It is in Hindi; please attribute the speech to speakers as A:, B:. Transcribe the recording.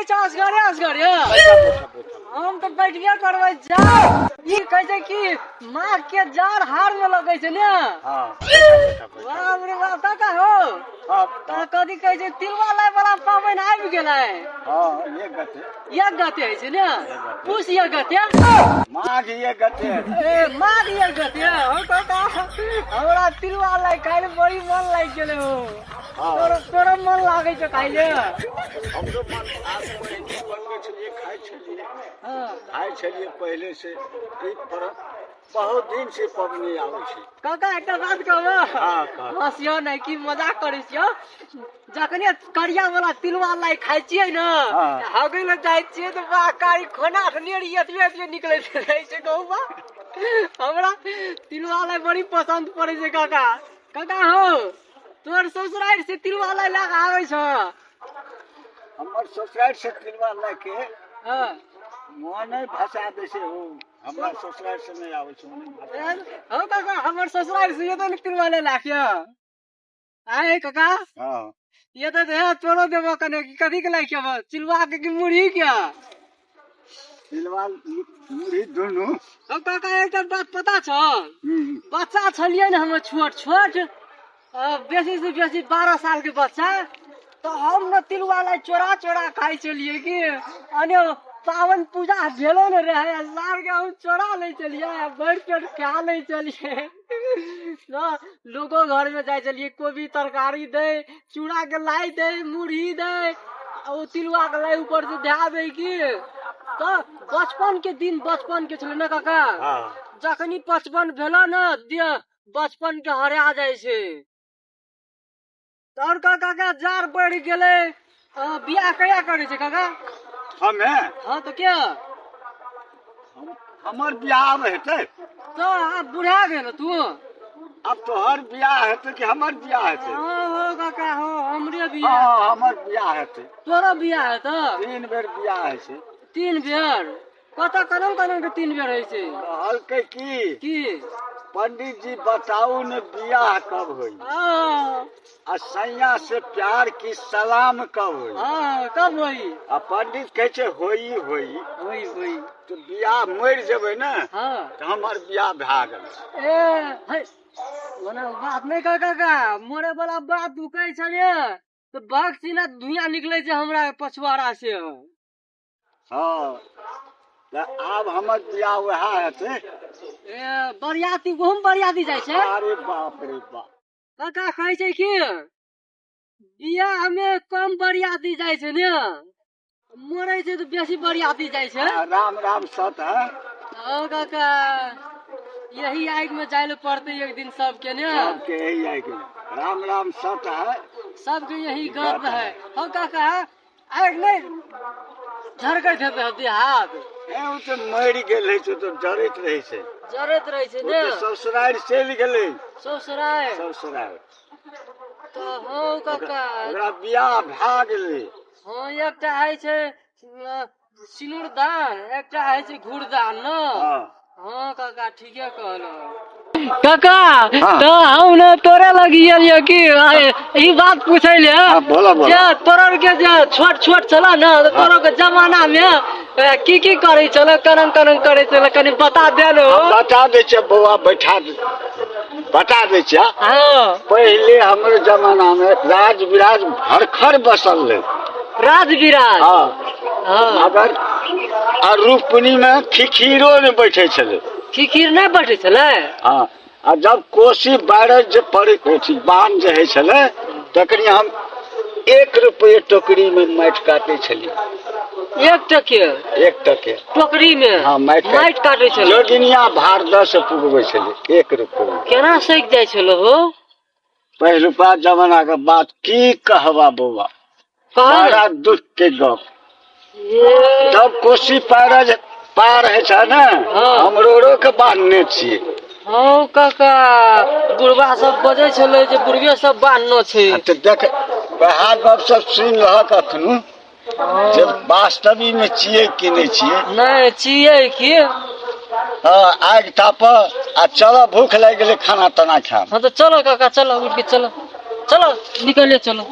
A: बैठे छ असगरे हम तो बैठबे करबै जा ई कहै छै कि माँ के जार हार में लगै छै ने।
B: हां
A: बाप रे बाप काका हो।
B: हां
A: त कथी कहै छै तिलवा लाय वाला पाबन आबि गेलै।
B: हां
A: एक गते है छै ने पुष एक गते
B: माघ एक गते
A: ए माघ एक गते हो काका हमरा तिलवा लाय खाइ बड़ी मन लाग गेलै हो। तोरा मन लागै छै खाइले।
B: हमरो मन आज पहिले बनबै छलिए खाइ छलिए पहले से ई पर बहुत दिन से पबनी आबै छै।
A: काका एकटा बात कहबो।
B: हां
A: हसियो नै कि मजाक करै छियो। जखने करिया वाला तिलवा लाय खाइ छियै न हगै ल जाइ छियै त बा कारी खोना नेरी एतबे निकलै छै गौवा। हमरा तिलवा लाय बड़ी पसंद पड़ै छै काका। काका हो तोर ससुराल से तिलवा लाय ला आबै छ।
B: हमर ससुराल से तिलवा लाय के
A: हां
B: मोने भाषा दै छै हो। हमरा ससुराल से नै आबै छै मोने
A: हो काका हमर ससुराल से ये तो तिलवा लाय लाखियो आए काका।
B: हां
A: ये तो है तोरो देबो कने कि कथि के लाखियो चिलवा के कि मुरही के
B: तिलवा मुरही दुनु।
A: हो काका एकटा बात पता छ बच्चा छलिए न हम छोट बेसी से बेसी 12 साल के बच्चा तो हम न तिलवा लाय चोरा खाइ छलिए कि अने पावन पूजा भेलो न रहे लार के हम चोरा ले चलिए बैठ पेट खा ले चलिए न लोगो घर में जाय चलिए कोबी तरकारी दे चूड़ा के लाई दे मुरही दे ओ तिलवा के लाई ऊपर से ध्याबे कि तो बचपन के दिन बचपन के छले न काका।
B: हां
A: जखनी 55 भेलो न दे बचपन के हरा जाय छै। तोर काका का जार बढ़ गेले बियाह कया करे छै काका।
B: हमे
A: हां तो क्या
B: हमर बियाह हेतै
A: तो अब बुढ़ा गेल तू।
B: अब तोहर बियाह हेतै कि हमर बियाह हेतै।
A: हो काका हो हमरे बियाह।
B: हां हमर बियाह हेतै।
A: तोरा बियाह है तो
B: 3 बेर बियाह है छै।
A: 3 बेर कत कनम के 3 बेर है छै।
B: कहलकै
A: की
B: पंडित जी बताऊ न बियाह कब होई। आ सैया से प्यार की सलाम कब होई।
A: हां कब होई।
B: आ पंडित कहै छै होई तो बियाह मर जेबै न
A: हां
B: तो हमर बियाह भए गेल।
A: ए ओना बात नहीं काका मोरे वाला बात तू कहै छले तो बाघ सीना धुइयां निकले छै हमरा पछवाड़ा से।
B: हां त आब हमर बियाह वएह हेतै।
A: ए बरियाती ओहम बरियाती जाय छै।
B: अरे बाप रे बाप
A: काका कहै छै कि बियाह में कम बरियाती जाय छै ने मरै छै तो बेसी बरियाती जाय छै।
B: राम राम सत है।
A: ओ काका यही आग में जाय ले पड़ते एक दिन सबके ने
B: सबके यही आग राम राम सत है
A: सबके यही गप है। हो काका आग नहीं झरकत हेतै हाथ
B: ए तो मर गेल है तो जरैत रहे छै
A: ने
B: ससुराल चलि गेलै।
A: ससुराल तो हो काका
B: ओकरा बियाह भए गेलै।
A: हां एकटा है छै सिनुरदान एकटा है छै घुरदान न। हां काका ठीके कहलो काका। तो हम न तोरे लगी एलियो कि ई बात पूछै ले जे तोरा के जे छोट छला न तोरा के जमाना में की करे छला कनन करे छला कनी बता दे लो।
B: बता दे छै बौआ बता दे छै।
A: हां
B: पहले हमर जमाना में राज विराज भरखर बसल रहे।
A: राज विराज
B: हां अगर आ रूपनी में खिखीरो ने बैठे छले।
A: खिखीर नहीं बैठे छले।
B: हां आ जब कोसी बारह जे पड़े कोसी बांध जे है छले तकरी हम 1 रुपये टोकरी में माइट काटे छलिए।
A: 1 टके टोकरी में
B: हां माइट
A: काटे छले।
B: जोगिनिया भार 10 पुगबै छले 1 रुपये
A: केना सक जाय छलो हो।
B: पहिलुका जमाना के बात की कहबा बौआ बड़ा दुख के गप। जब कोसी पार है छ न हम रोडो के बांधने छिए।
A: हां काका बुढ़वा सब बजे छले जे बुढ़वे सब बांधनो छै
B: त देख वहाँ गप सब सुन रहा कखनु जब वास्तविक में छिए कि नहीं छिए।
A: नहीं छिए कि
B: आग ताप आ चलो भूख लग गेले खाना तना खा।
A: हाँ तो चलो काका चलो उठ के चलो निकले चलो।